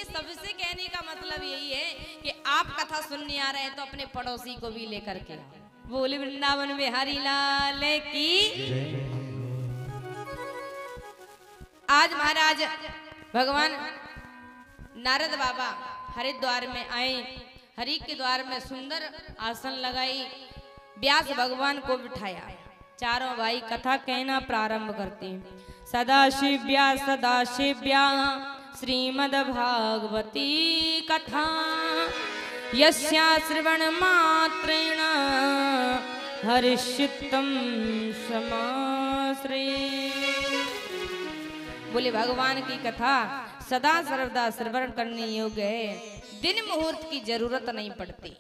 इसलिए सबसे कहने का मतलब यही है कि आप कथा सुनने आ रहे हैं तो अपने पड़ोसी को भी लेकर के बोले वृंदावन में हरि लाल की। आज महाराज भगवान नारद बाबा हरिद्वार में आए, हरि के द्वार में सुंदर आसन लगाई, व्यास भगवान को बिठाया। चारों भाई कथा कहना प्रारंभ करते हैं। सदाशिव्या सदाशिव्या श्रीमद्भागवती कथा यस्या श्रवण मात्रेण हर्षितं समाश्रे। बोले भगवान की कथा सदा सर्वदा श्रवण करने योग्य है, दिन मुहूर्त की जरूरत नहीं पड़ती।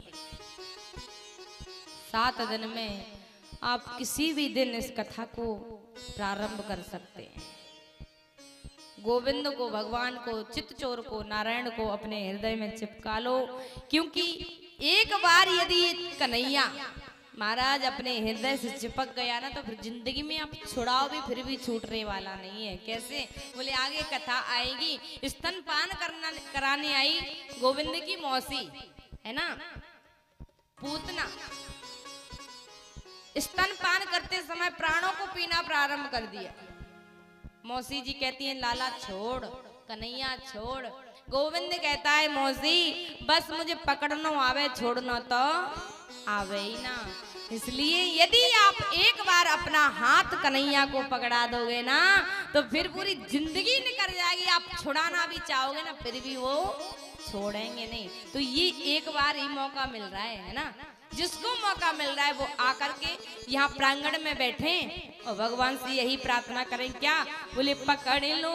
7 दिन में आप किसी भी दिन इस कथा को प्रारंभ कर सकते हैं। गोविंद को, भगवान को, चित्तचोर को, नारायण को अपने हृदय में चिपका लो, क्योंकि एक बार यदि कन्हैया महाराज अपने हृदय से चिपक गया ना तो फिर जिंदगी में आप छुड़ाओ भी फिर भी छूटने वाला नहीं है। कैसे? बोले आगे कथा आएगी। स्तनपान कराने आई गोविंद की मौसी है ना, पूतना, स्तनपान करते समय प्राणों को पीना प्रारंभ कर दिया। मौसी जी कहती हैं लाला छोड़, कन्हैया छोड़। गोविंद कहता है मौसी बस मुझे पकड़ना आवे, छोड़ना तो आवे ही ना। इसलिए यदि आप एक बार अपना हाथ कन्हैया को पकड़ा दोगे ना तो फिर पूरी जिंदगी निकल जाएगी। आप छुड़ाना भी चाहोगे ना फिर भी वो छोड़ेंगे नहीं। तो ये एक बार ही मौका मिल रहा है ना, जिसको मौका मिल रहा है वो आकर के यहाँ प्रांगण में बैठे और भगवान से यही प्रार्थना करें। क्या? बोले पकड़ लो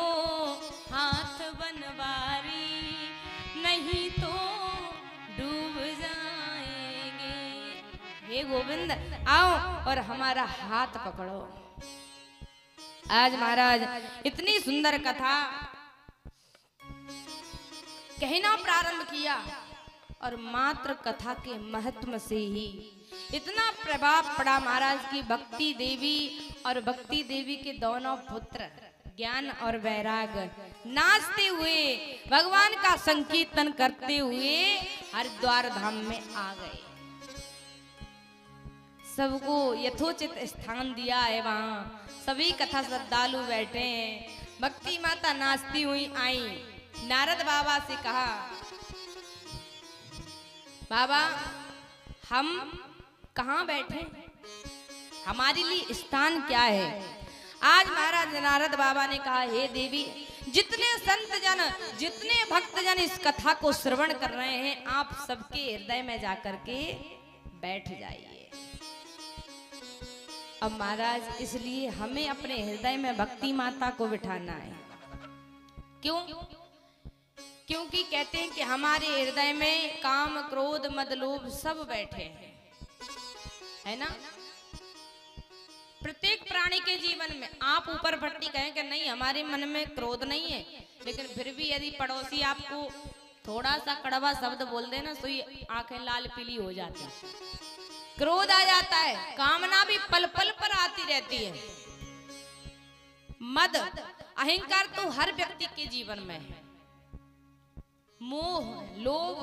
हाथ बनवारी नहीं तो डूब जाएंगे। हे गोविंद आओ और हमारा हाथ पकड़ो। आज महाराज इतनी सुंदर कथा कहना प्रारंभ किया और मात्र कथा के महत्व से ही इतना प्रभाव पड़ा। महाराज की भक्ति देवी और भक्ति देवी के दोनों पुत्र ज्ञान और वैराग नाचते हुए भगवान का संकीर्तन करते हुए हरिद्वार धाम में आ गए। सबको यथोचित स्थान दिया है, वहां सभी कथा श्रद्धालु बैठे हैं। भक्ति माता नाचती हुई आई, नारद बाबा से कहा बाबा हम कहाँ बैठे, हमारे लिए स्थान क्या है? आज महाराज नारद बाबा ने कहा हे देवी, जितने संत जन, जितने भक्त जन इस कथा को श्रवण कर रहे हैं आप सबके हृदय में जाकर के बैठ जाइए। अब महाराज इसलिए हमें अपने हृदय में भक्ति माता को बिठाना है। क्यों? क्योंकि कहते हैं कि हमारे हृदय में काम क्रोध मद लोभ सब बैठे हैं, है ना। प्रत्येक प्राणी के जीवन में आप ऊपर पट्टी कहें कि नहीं हमारे मन में क्रोध नहीं है, लेकिन फिर भी यदि पड़ोसी आपको थोड़ा सा कड़वा शब्द बोल देना तो ये आंखें लाल पीली हो जाती है, क्रोध आ जाता है, कामना भी पल पल पर आती रहती है। मद अहंकार तो हर व्यक्ति के जीवन में है, मोह लोभ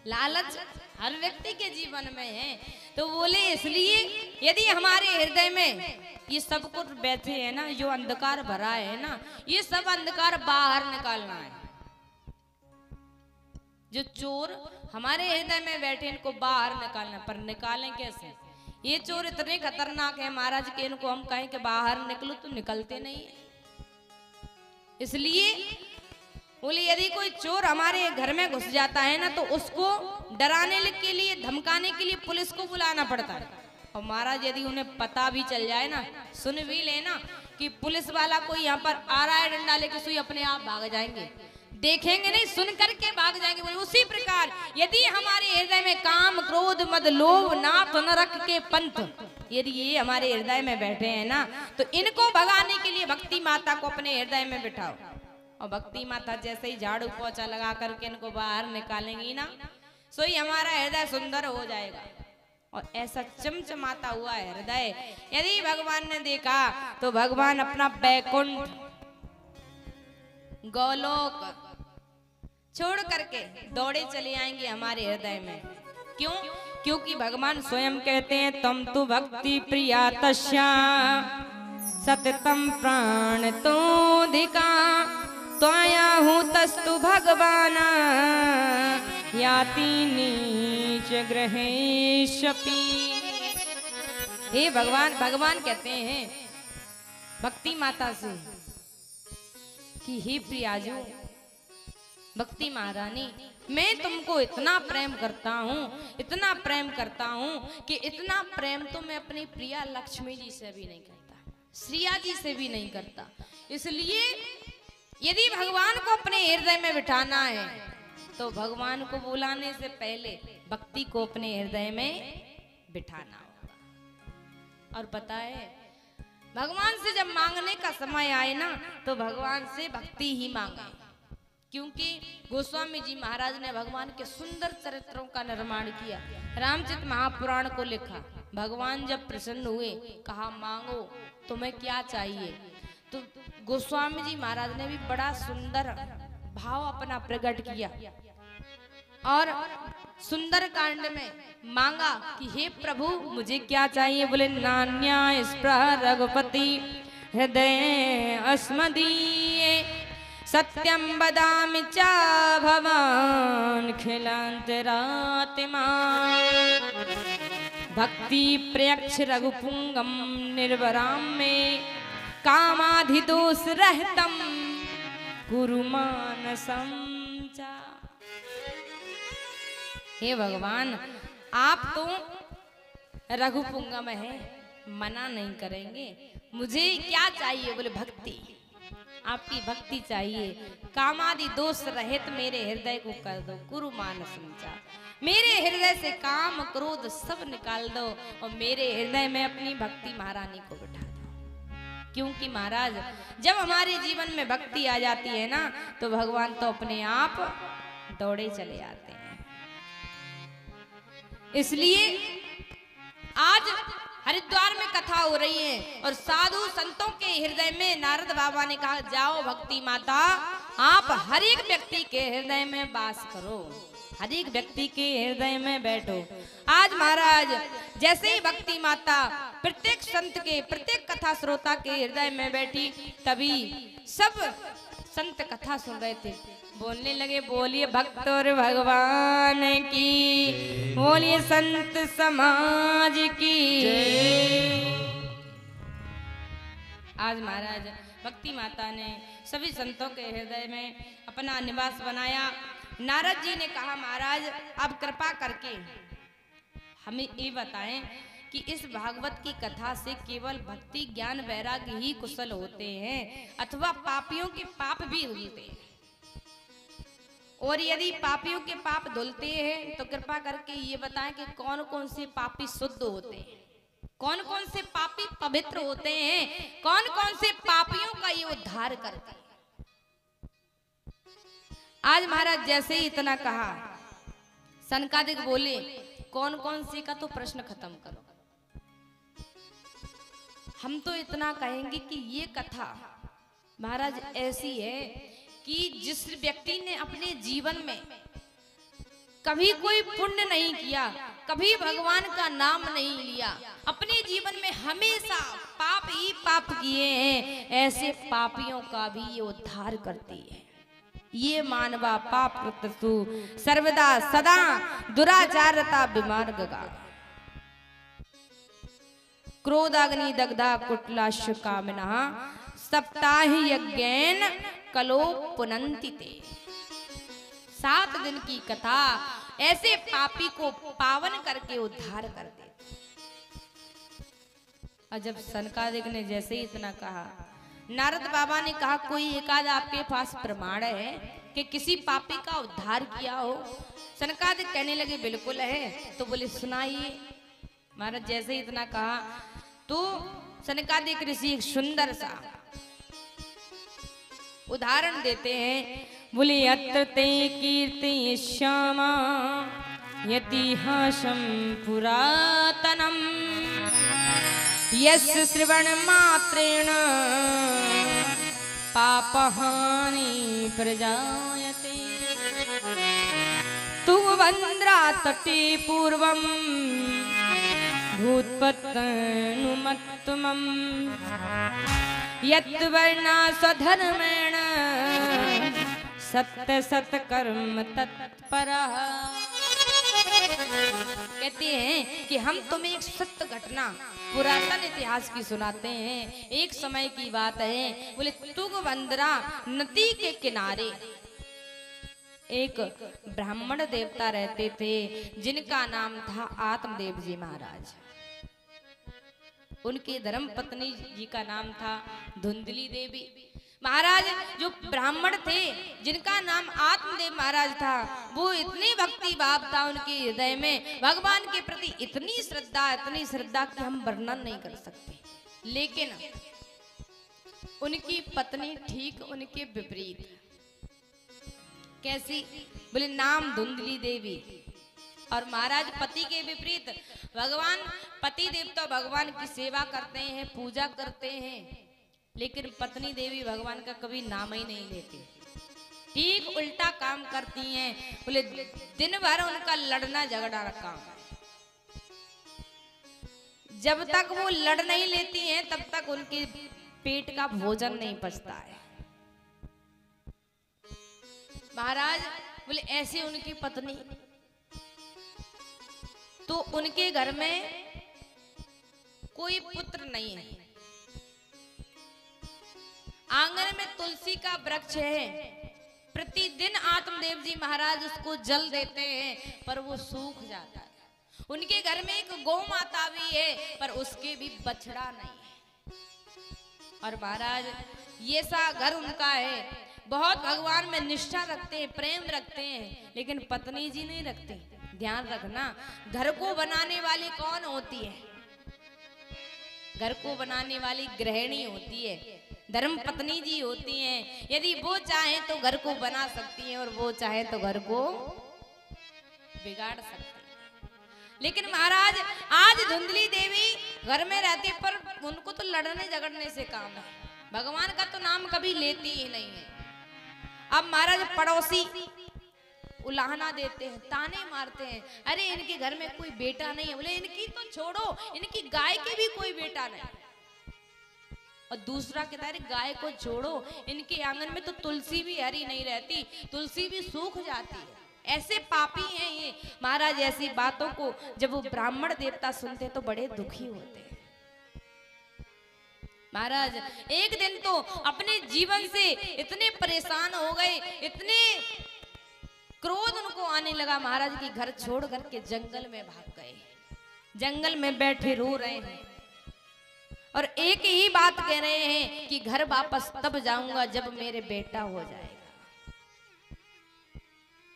लालच हर व्यक्ति के जीवन में है। तो बोले इसलिए यदि हमारे हृदय में ये सब कुछ बैठे है ना, जो अंधकार भरा है ना, ये सब अंधकार बाहर निकालना है। जो चोर हमारे हृदय में बैठे इनको बाहर निकालना, पर निकालें कैसे? ये चोर इतने खतरनाक है महाराज के इनको हम कहें कि बाहर निकलो तो निकलते नहीं है। इसलिए बोले यदि कोई चोर हमारे घर में घुस जाता है ना तो उसको डराने के लिए, धमकाने के लिए पुलिस को बुलाना पड़ता है। और महाराज यदि उन्हें पता भी चल जाए ना, सुन भी लेना कि पुलिस वाला कोई यहाँ पर आ रहा है डंडा लेके, सुई अपने आप भाग जाएंगे, देखेंगे नहीं सुन करके भाग जाएंगे। बोले उसी प्रकार यदि हमारे हृदय में काम क्रोध मद लोभ नाथ नरक के पंथ यदि ये हमारे हृदय में बैठे हैं ना तो इनको भगाने के लिए भक्ति माता को अपने हृदय में बिठाओ। और भक्ति माता जैसे ही झाड़ू पोछा लगा करके इनको बाहर निकालेंगी ना सो ही हमारा हृदय सुंदर हो जाएगा। और ऐसा चमचमाता हुआ है हृदय यदि भगवान ने देखा तो भगवान अपना बैकुंठ गोलोक छोड़ करके दौड़े चले आएंगे हमारे हृदय में। क्यों? क्योंकि भगवान स्वयं कहते हैं तम तु भक्ति प्रिया तस्या सततम प्राण तो धिका त्वया हूँ तस्तु भगवान याति नीच ग्रहेशपि। हे भगवान, भगवान कहते हैं भक्ति माता से कि हे प्रियाजू, भक्ति महारानी, मैं तुमको इतना प्रेम करता हूँ, इतना प्रेम करता हूँ कि इतना प्रेम तो मैं अपनी प्रिया लक्ष्मी जी से भी नहीं करता, श्रिया जी से भी नहीं करता। इसलिए यदि भगवान को अपने हृदय में बिठाना है तो भगवान को बुलाने से पहले भक्ति को अपने हृदय में बिठाना होगा। और पता है भगवान से जब मांगने का समय आए ना तो भगवान से भक्ति ही मांगे, क्योंकि गोस्वामी जी महाराज ने भगवान के सुंदर चरित्रों का निर्माण किया, रामचरित महापुराण को लिखा। भगवान जब प्रसन्न हुए, कहा मांगो तुम्हें क्या चाहिए, तो गोस्वामी जी महाराज ने भी बड़ा सुंदर भाव अपना प्रकट किया और सुंदर कांड में मांगा कि हे प्रभु मुझे क्या चाहिए। बोले नान्या स्पृह रघुपति हृदय अस्मदीये सत्यम बदामि चा भवान खिलांतरातिमान भक्ति प्रयक्ष रघुपुंगम निर्वराम में कामाधिदोष रहतम गुरुमानसम चा। हे भगवान, आप तो रघुपुंगम है, मना नहीं करेंगे। मुझे क्या चाहिए? बोले भक्ति, आपकी भक्ति चाहिए। कामादि दोष रहित मेरे हृदय को कर दो, गुरु मानसम चा। मेरे हृदय से काम क्रोध सब निकाल दो और मेरे हृदय में अपनी भक्ति महारानी को बिठा दो। क्योंकि महाराज जब हमारे जीवन में भक्ति आ जाती है ना तो भगवान तो अपने आप दौड़े चले आते हैं। इसलिए आज हरिद्वार में कथा हो रही है और साधु संतों के हृदय में नारद बाबा ने कहा जाओ भक्ति माता, आप हर एक व्यक्ति के हृदय में वास करो, हर एक व्यक्ति के हृदय में बैठो। आज महाराज जैसे ही भक्ति माता प्रत्येक संत के, प्रत्येक कथा श्रोता के हृदय में बैठी, तभी सब संत कथा सुन रहे थे, बोलने लगे बोलिए भक्त और भगवान की, बोलिए संत समाज की। आज महाराज भक्ति माता ने सभी संतों के हृदय में अपना निवास बनाया। नारद जी ने कहा महाराज अब कृपा करके हमें ये बताएं कि इस भागवत की कथा से केवल भक्ति ज्ञान वैराग्य ही कुशल होते हैं अथवा पापियों के पाप भी धुलते हैं, और यदि पापियों के पाप धुलते हैं तो कृपा करके ये बताएं कि कौन कौन से पापी शुद्ध होते हैं, कौन कौन से पापी पवित्र होते हैं, कौन कौन से पापियों का ये उद्धार करते हैं। आज महाराज जैसे ही इतना कहा, सनकादिक बोले कौन कौन से का तो प्रश्न खत्म करो। हम तो इतना कहेंगे कि ये कथा महाराज ऐसी है कि जिस व्यक्ति ने अपने जीवन में कभी कोई पुण्य नहीं किया, कभी भगवान का नाम नहीं लिया, अपने जीवन में हमेशा पाप ही पाप किए हैं, ऐसे पापियों का भी ये उद्धार करती है। ये मानवा पाप तु सर्वदा सदा दुराचारता विमार्गगा क्रोधाग्नि दग्धा कुटलाश कामना सप्ताह यज्ञेन कलो पुनंति ते। 7 दिन की कथा ऐसे पापी को पावन करके उद्धार कर दे। और जब सनकादिक ने जैसे ही इतना कहा, नारद बाबा ने कहा कोई एकाध आपके पास प्रमाण है कि किसी पापी का उद्धार किया हो? सनकादिक कहने लगे बिल्कुल है। तो बोले सुनाइए। महाराज जैसे ही इतना कहा तो सनकादिक ऋषि एक सुंदर सा उदाहरण देते हैं। बोले अत्र ते कीर्ति श्यामा यतिहासम पुरातनम यस्य श्रवण मात्रेण पापहानि प्रजायते। तुंगभद्रा तटे पूर्वम भूतपत्तनुमत्तमम् यत् वर्णा स्वधर्मेण सत्य सत्कर्म तत्परः। कहते हैं कि हम तुम्हें एक सत्य घटना पुरातन इतिहास की सुनाते हैं। एक समय की बात है, बोले तुंगभद्रा नदी के किनारे एक ब्राह्मण देवता रहते थे जिनका नाम था आत्मदेव जी महाराज। उनकी धर्म पत्नी जी का नाम था धुंधली देवी। महाराज जो ब्राह्मण थे जिनका नाम आत्मदेव महाराज था, वो इतनी भक्ति भाव था उनके हृदय में, भगवान के प्रति इतनी श्रद्धा कि हम वर्णन नहीं कर सकते। लेकिन उनकी पत्नी ठीक उनके विपरीत। कैसी? बोले नाम धुंधली देवी और महाराज पति के विपरीत। भगवान पति देवता भगवान की सेवा करते हैं, पूजा करते हैं, लेकिन पत्नी देवी भगवान का कभी नाम ही नहीं लेती, ठीक उल्टा काम करती हैं। बोले दिन भर उनका लड़ना झगड़ा काम। जब तक वो लड़ नहीं लेती हैं तब तक उनके पेट का भोजन नहीं पचता है। महाराज बोले ऐसे उनकी पत्नी, तो उनके घर में कोई पुत्र नहीं है। आंगन में तुलसी का वृक्ष है, प्रतिदिन आत्मदेव जी महाराज उसको जल देते हैं पर वो सूख जाता है। उनके घर में एक गौ माता भी है पर उसके भी बछड़ा नहीं है। और महाराज ये सा घर उनका है, बहुत भगवान में निष्ठा रखते हैं, प्रेम रखते हैं, लेकिन पत्नी जी नहीं रखते। ध्यान रखना, घर को बनाने वाली कौन होती है? घर को बनाने वाली गृहिणी होती है, धर्म पत्नी जी होती हैं। यदि वो चाहे तो घर को बना सकती हैं और वो चाहे तो घर को बिगाड़ सकती हैं। लेकिन महाराज आज धुंधली देवी घर में रहती पर उनको तो लड़ने झगड़ने से काम है, भगवान का तो नाम कभी लेती ही नहीं है। अब महाराज पड़ोसी उलाहना देते हैं, ताने मारते हैं, अरे इनके घर में कोई बेटा नहीं है। बोले इनकी तो छोड़ो, इनकी गाय के भी कोई बेटा नहीं। और दूसरा कहता है गाय को छोड़ो, इनके आंगन में तो तुलसी भी हरी नहीं रहती, तुलसी भी सूख जाती है। ऐसे पापी हैं ये। महाराज ऐसी बातों को जब वो ब्राह्मण देवता सुनते तो बड़े दुखी होते। महाराज एक दिन तो अपने जीवन से इतने परेशान हो गए, इतने क्रोध उनको आने लगा, महाराज की घर छोड़ करके जंगल में भाग गए। जंगल में बैठे रो रहे हैं और एक ही बात कह रहे हैं कि घर वापस तब जाऊंगा जब मेरे बेटा हो जाएगा।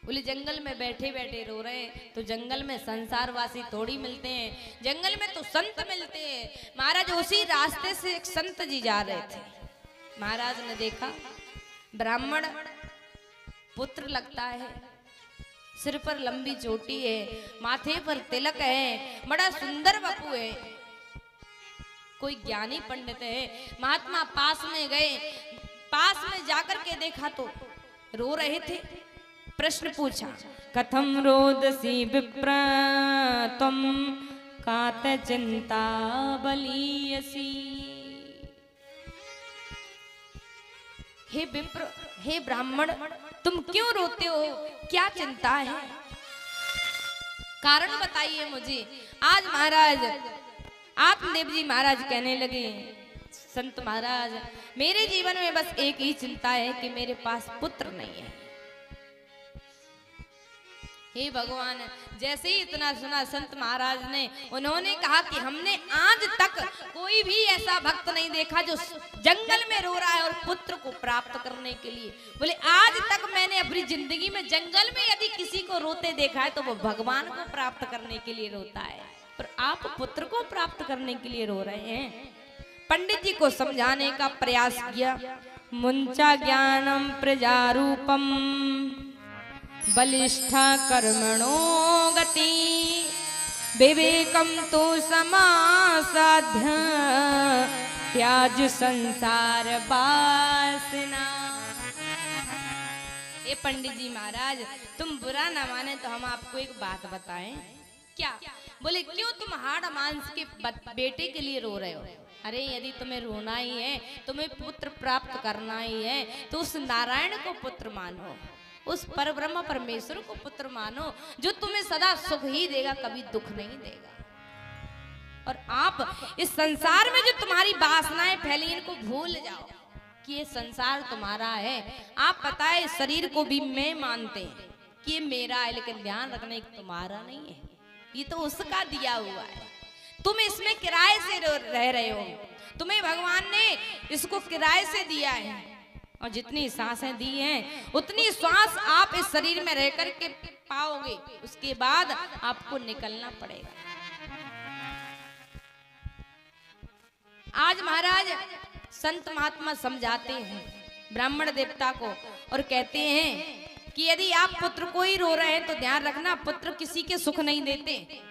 बोले जंगल में बैठे बैठे रो रहे हैं तो जंगल में संसारवासी थोड़ी मिलते हैं, जंगल में तो संत मिलते हैं। महाराज उसी रास्ते से एक संत जी जा रहे थे। महाराज ने देखा ब्राह्मण पुत्र लगता है, सिर पर लंबी चोटी है, माथे पर तिलक है, बड़ा सुंदर बपू है, कोई ज्ञानी पंडित है। महात्मा पास में गए, पास में जाकर के देखा तो रो रहे थे। प्रश्न पूछा, कथम रोदसी विप्र त्वं कात चिंता बलीयसी। हे विप्र, हे ब्राह्मण, तुम क्यों रोते हो? क्या चिंता है? कारण बताइए मुझे। आज महाराज आत्मदेव जी महाराज कहने लगे, संत महाराज मेरे जीवन में बस एक ही चिंता है कि मेरे पास पुत्र नहीं है। हे भगवान, जैसे ही इतना सुना संत महाराज ने, उन्होंने कहा कि हमने आज तक कोई भी ऐसा भक्त नहीं देखा जो जंगल में रो रहा है और पुत्र को प्राप्त करने के लिए। बोले आज तक मैंने अपनी जिंदगी में जंगल में यदि किसी को रोते देखा है तो वो भगवान को प्राप्त करने के लिए रोता है, पर आप पुत्र को प्राप्त करने के लिए रो रहे हैं। पंडित जी को समझाने का प्रयास किया। मुंचा ज्ञानम प्रजारूपम बलिष्ठा कर्मणो गति विवेकम तो समासाध्य त्याज संसार वासना। ये पंडित जी महाराज तुम बुरा ना माने तो हम आपको एक बात बताएं। क्या? बोले क्यों तुम हाड़ मांस के बेटे के लिए रो रहे हो? अरे यदि तुम्हें रोना ही है, तुम्हें पुत्र प्राप्त करना ही है, तो उस नारायण को पुत्र मानो, उस परब्रह्म परमेश्वर को पुत्र मानो, जो तुम्हें सदा सुख ही देगा, कभी दुख नहीं देगा। और आप इस संसार में जो तुम्हारी वासनाएं फैली, इनको भूल जाओ कि ये संसार तुम्हारा है। आप पता है शरीर को भी मैं मानते हैं कि ये मेरा है, लेकिन ध्यान रखना एक तुम्हारा नहीं है, ये तो उसका दिया हुआ है। तुम इसमें किराए से रह रहे हो, तुम्हें भगवान ने इसको किराए से दिया है, और जितनी सांसें दी हैं उतनी सांस आप इस शरीर में रह कर के पाओगे, उसके बाद आपको निकलना पड़ेगा। आज महाराज संत महात्मा समझाते हैं ब्राह्मण देवता को और कहते हैं कि यदि आप पुत्र को ही रो रहे हैं तो ध्यान रखना, पुत्र किसी के सुख नहीं देते।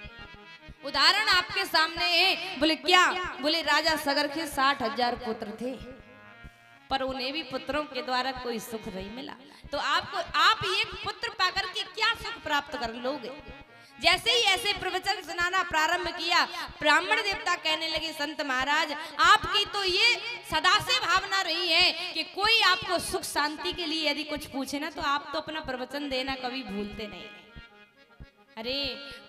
उदाहरण आपके सामने है। बोले क्या? बोले राजा सगर के 60,000 पुत्र थे, पर उन्हें भी पुत्रों के द्वारा कोई सुख नहीं मिला। तो आप एक पुत्र पाकर के क्या सुख प्राप्त कर लोगे? जैसे ही ऐसे प्रवचन सुनाना प्रारंभ किया, ब्राह्मण देवता कहने लगे संत महाराज आपकी तो ये सदा से भावना रही है कि कोई आपको सुख शांति के लिए यदि कुछ पूछे ना, तो आप तो अपना प्रवचन देना कभी भूलते नहीं। अरे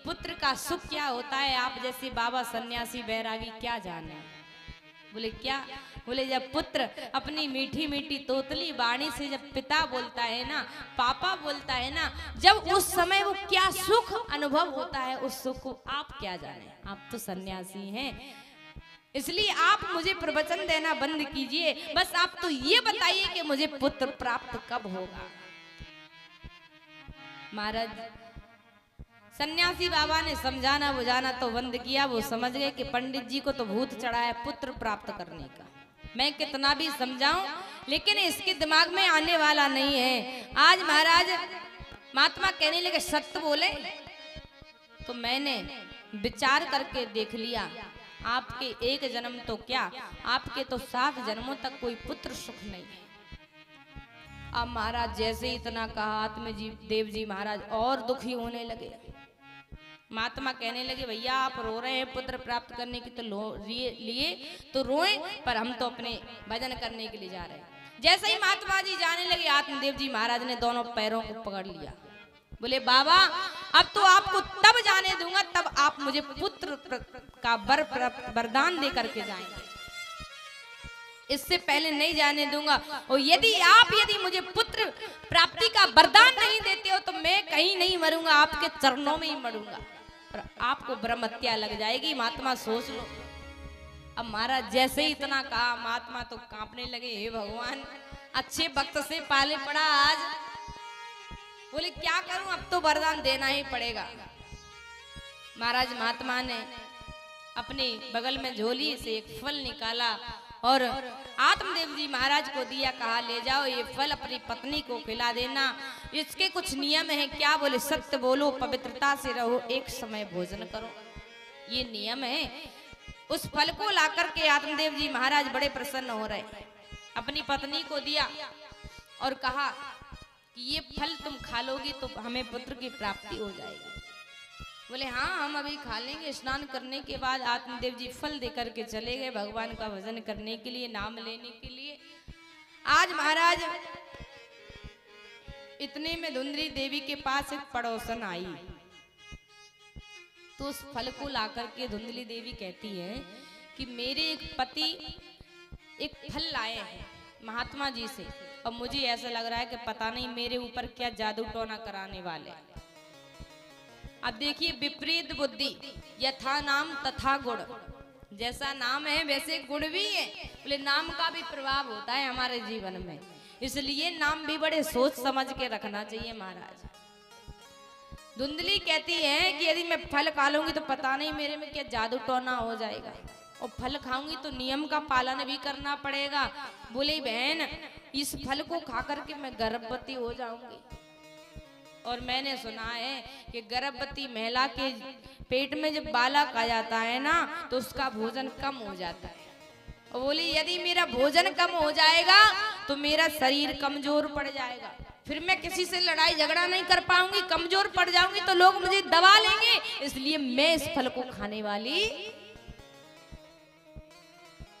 पुत्र का सुख क्या होता है, आप जैसे बाबा सन्यासी बैरागी क्या जाने। बोले क्या? बोले जब पुत्र अपनी मीठी मीठी तोतली वाणी से जब पिता बोलता है ना, पापा बोलता है ना, जब उस समय वो क्या सुख अनुभव होता है, उस सुख को आप क्या जाने। आप तो सन्यासी हैं, इसलिए आप मुझे प्रवचन देना बंद कीजिए। बस आप तो ये बताइए कि मुझे पुत्र प्राप्त कब होगा। महाराज सन्यासी बाबा ने समझाना बुझाना तो बंद किया। वो समझ गए कि पंडित जी को तो भूत चढ़ा है पुत्र प्राप्त करने का। मैं कितना भी समझाऊं लेकिन इसके दिमाग में आने वाला नहीं है। आज महाराज महात्मा कहने लगे सत्य बोले तो मैंने विचार करके देख लिया, आपके एक जन्म तो क्या, आपके तो 7 जन्मों तक कोई पुत्र सुख नहीं है। अब महाराज जैसे इतना कहा आत्मजी देव जी महाराज और दुखी होने लगे। महात्मा कहने लगे भैया आप रो रहे हैं पुत्र प्राप्त करने की तो लिए तो रोए, पर हम तो अपने भजन करने के लिए जा रहे हैं। जैसे ही महात्मा जी जाने लगे, आत्मदेव जी महाराज ने दोनों पैरों को पकड़ लिया। बोले बाबा अब तो आपको तब जाने दूंगा तब आप मुझे पुत्र का वरदान दे करके जाएंगे, इससे पहले नहीं जाने दूंगा। और यदि मुझे पुत्र प्राप्ति का वरदान नहीं देते हो तो मैं कहीं नहीं मरूंगा, आपके चरणों में ही मरूंगा और आपको ब्रह्म हत्या लग जाएगी। महात्मा सोच लो। अब महाराज जैसे ही इतना कहा महात्मा तो कांपने लगे, हे भगवान अच्छे वक्त से पाले पड़ा आज। बोले क्या करूं, अब तो वरदान देना ही पड़ेगा। महाराज महात्मा ने अपने बगल में झोली से एक फल निकाला और आत्मदेव जी महाराज को दिया, कहा ले जाओ ये फल अपनी पत्नी को खिला देना। इसके कुछ नियम है। क्या? बोले सत्य बोलो, पवित्रता से रहो, एक समय भोजन करो, ये नियम है। उस फल को लाकर के आत्मदेव जी महाराज बड़े प्रसन्न हो रहे, अपनी पत्नी को दिया और कहा कि ये फल तुम खा लोगी तो हमें पुत्र की प्राप्ति हो जाएगी। बोले हाँ हम अभी खा लेंगे। स्नान करने के बाद आत्मदेव जी फल देकर के चले गए भगवान का भजन करने के लिए, नाम लेने के लिए। आज महाराज इतने में धुंधली देवी के पास एक पड़ोसन आई, तो उस फल को लाकर के धुंधली देवी कहती है कि मेरे एक पति एक फल लाए हैं महात्मा जी से, और मुझे ऐसा लग रहा है कि पता नहीं मेरे ऊपर क्या जादू टोना कराने वाले। अब देखिए विपरीत बुद्धि, यथा नाम तथा गुण, जैसा नाम है वैसे गुण भी है। बोले नाम का भी प्रभाव होता है हमारे जीवन में, इसलिए नाम भी बड़े सोच समझ के रखना चाहिए। महाराज धुंधली कहती है कि यदि मैं फल खा लूंगी तो पता नहीं मेरे में क्या जादू टोना हो जाएगा, और फल खाऊंगी तो नियम का पालन भी करना पड़ेगा। बोले बहन इस फल को खा करके मैं गर्भवती हो जाऊंगी, और मैंने सुना है कि गर्भवती महिला के पेट में जब बालक आ जाता है ना तो उसका भोजन कम हो जाता है। और बोली यदि मेरा भोजन कम हो जाएगा तो मेरा शरीर कमजोर पड़ जाएगा, फिर मैं किसी से लड़ाई झगड़ा नहीं कर पाऊंगी, कमजोर पड़ जाऊंगी तो लोग मुझे दबा लेंगे, इसलिए मैं इस फल को खाने वाली।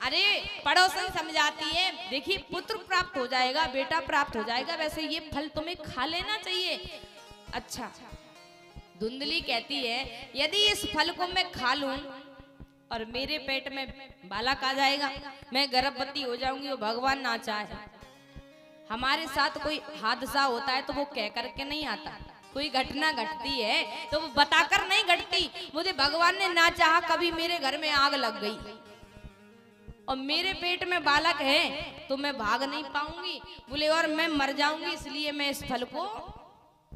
अरे पड़ोसन समझाती है, देखिए पुत्र प्राप्त हो जाएगा, बेटा प्राप्त हो जाएगा, वैसे ये फल तुम्हें खा लेना चाहिए। अच्छा, धुंधली कहती है यदि इस फल को मैं खा लूं और मेरे पेट में बालक आ जाएगा, मैं गर्भवती हो जाऊंगी, वो भगवान ना चाहे। हमारे साथ कोई हादसा होता है तो वो कह करके नहीं आता, कोई घटना घटती है तो वो बताकर नहीं घटती। मुझे भगवान ने ना चाहा कभी मेरे घर में आग लग गई और मेरे पेट में बालक है तो मैं भाग नहीं पाऊंगी, बोले और मैं मर जाऊंगी, इसलिए मैं इस फल को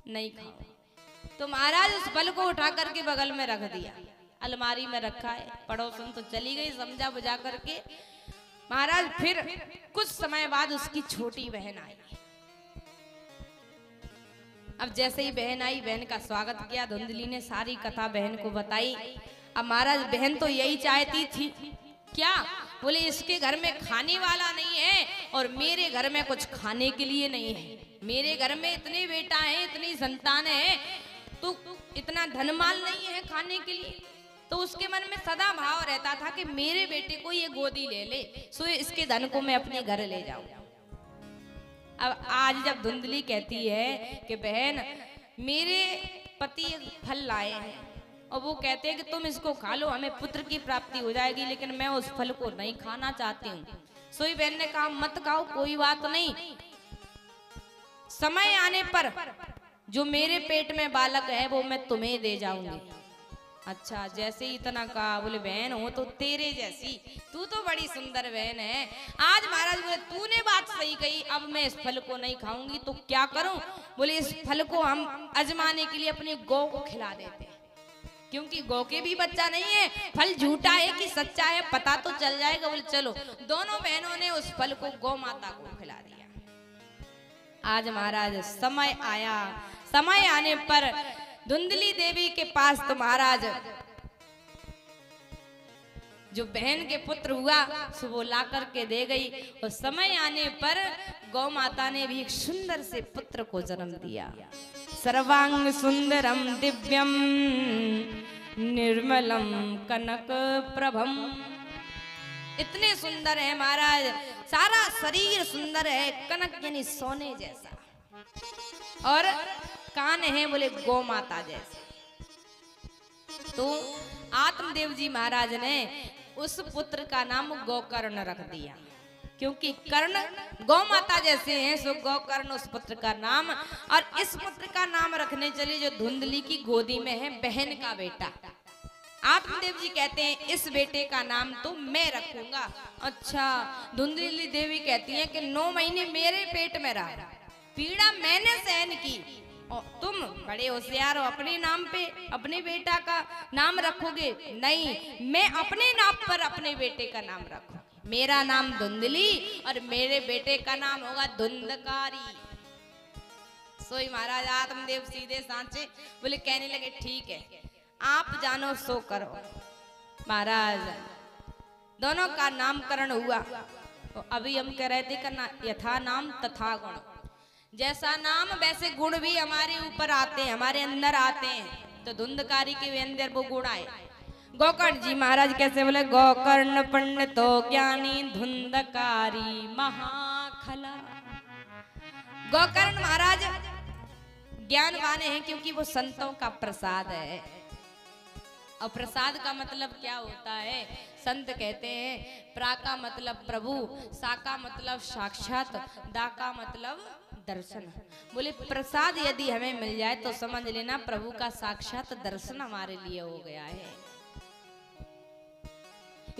नहीं खाऊंगी। तो महाराज उस फल को उठा करके बगल में रख दिया, अलमारी में रखा है। पड़ोसन तो चली गई समझा बुझा करके। महाराज फिर कुछ समय बाद उसकी छोटी बहन आई। अब जैसे ही बहन आई, बहन का स्वागत किया, धुंधली ने सारी कथा बहन को बताई। अब महाराज बहन तो यही चाहती थी, क्या बोले इसके घर में खाने वाला नहीं है और मेरे घर में कुछ खाने के लिए नहीं है, मेरे घर में इतने बेटा हैं, इतनी संतान है, तो इतना धनमाल नहीं है खाने के लिए। तो उसके मन में सदा भाव रहता था कि मेरे बेटे को ये गोदी ले ले, सो इसके धन को मैं अपने घर ले जाऊं। अब आज जब धुंधली कहती है कि बहन मेरे पति फल लाए हैं और वो कहते हैं कि तुम इसको खा लो, हमें पुत्र की प्राप्ति हो जाएगी, लेकिन मैं उस फल को नहीं खाना चाहती हूँ। सोई बहन ने कहा मत खाओ, कोई बात नहीं, समय आने पर जो मेरे पेट में बालक है वो मैं तुम्हें दे जाऊंगी। अच्छा, जैसे ही इतना कहा, बोले बहन हो तो तेरे जैसी, तू तो बड़ी सुंदर बहन है। आज महाराज बोले तूने बात सही कही, अब मैं इस फल को नहीं खाऊंगी तो क्या करूं? बोले इस फल को हम आजमाने के लिए अपने गौ को खिला देते हैं, क्योंकि गौ के भी बच्चा नहीं है, फल झूठा है कि सच्चा है पता तो चल जाएगा। बोले चलो, दोनों बहनों ने उस फल को गौ माता को खिला दिया। आज महाराज समय आया, समय आने पर धुंधली देवी के पास तो महाराज जो बहन के पुत्र हुआ सो वो ला करके दे गई, और समय आने पर गौ माता ने भी एक सुंदर से पुत्र को जन्म दिया। सर्वांग सुंदरम दिव्यम निर्मलम कनक प्रभम। इतने सुंदर है महाराज, सारा शरीर सुंदर है, कनक यानी सोने जैसा, और कान है बोले गौ माता जैसे। तो आत्मदेव जी महाराज ने उस पुत्र का नाम गोकर्ण रख दिया, क्योंकि कर्ण गौ माता जैसे हैं, सो गोकर्ण उस पुत्र का नाम। और इस पुत्र का नाम रखने चले जो धुंधली की गोदी में है, बहन का बेटा। आत्मदेव जी कहते हैं इस बेटे का नाम तो मैं रखूंगा। अच्छा, धुंधली देवी कहती है कि 9 महीने मेरे पेट में रहा, पीड़ा मैंने सहन की, और तुम बड़े होशियार हो, अपने नाम पे अपने बेटा का नाम रखोगे? नहीं, मैं अपने नाम पर अपने बेटे का नाम रखूंगी। मेरा नाम धुंधली और मेरे बेटे का नाम होगा धुंधकारी। सोई महाराज आत्मदेव सीधे सांचे बोले, कहने लगे ठीक है, आप जानो सो करो। महाराज दोनों का नामकरण हुआ। तो अभी हम कह रहे थे करना यथा नाम तथा गुण, जैसा नाम वैसे गुण भी हमारे ऊपर आते हैं, हमारे अंदर आते हैं। तो धुंधकारी के अंदर वो गुण आए। गोकर्ण जी महाराज कैसे बोले, गोकर्ण पंडितो ज्ञानी धुंधकारी महाखला। गोकर्ण महाराज ज्ञानवान है क्योंकि वो संतों का प्रसाद है। और प्रसाद का मतलब क्या होता है? संत कहते हैं प्रा का मतलब प्रभु, सा का मतलब साक्षात, दा का मतलब दर्शन। बोले प्रसाद यदि हमें मिल जाए तो समझ लेना प्रभु का साक्षात दर्शन हमारे लिए हो गया है।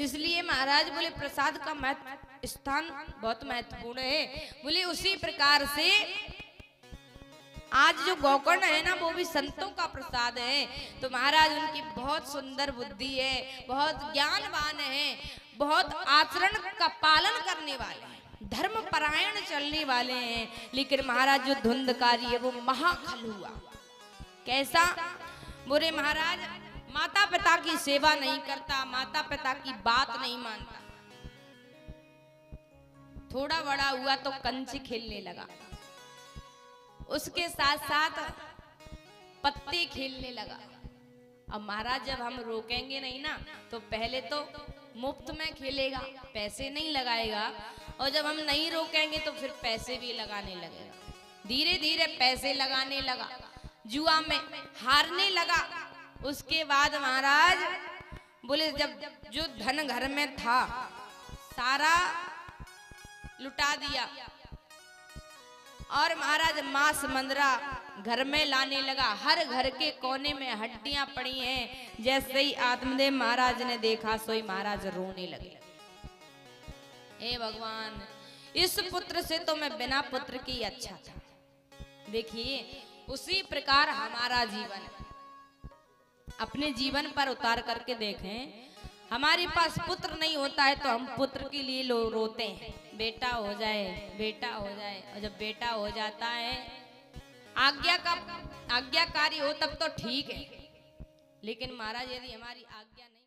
इसलिए महाराज बोले प्रसाद का स्थान बहुत महत्वपूर्ण है। बोले उसी प्रकार से आज जो गोकर्ण है ना, वो भी संतों का प्रसाद है। तो महाराज उनकी बहुत सुंदर बुद्धि है, बहुत ज्ञानवान है, बहुत आचरण का पालन करने वाले हैं, धर्म परायण चलने वाले हैं। लेकिन महाराज जो धुंधकारी है वो महाखल हुआ। कैसा? बोले महाराज माता पिता की सेवा नहीं करता, माता पिता की बात नहीं मानता। थोड़ा बड़ा हुआ तो कंचे खेलने लगा, उसके साथ साथ पत्ते खेलने लगा। अब महाराज जब हम रोकेंगे नहीं ना तो पहले तो मुफ्त में खेलेगा, पैसे नहीं लगाएगा, और जब हम नहीं रोकेंगे तो फिर पैसे भी लगाने लगेगा। धीरे धीरे पैसे लगाने लगा, जुआ में हारने लगा। उसके बाद महाराज बोले जब जो धन घर में था सारा लुटा दिया, और महाराज मांस मंदरा घर में लाने लगा। हर घर के कोने में हड्डियां पड़ी हैं। जैसे ही आत्मदेव महाराज ने देखा सोई महाराज रोने लगे। हे भगवान, इस पुत्र से तो मैं बिना पुत्र की अच्छा था। देखिए उसी प्रकार हमारा जीवन, अपने जीवन पर उतार करके देखें। हमारे पास पुत्र नहीं होता है तो हम पुत्र के लिए रोते हैं, बेटा हो जाए, बेटा हो जाए। और जब बेटा हो जाता है, आज्ञाकारी हो तब तो ठीक है, लेकिन महाराज यदि हमारी आज्ञा नहीं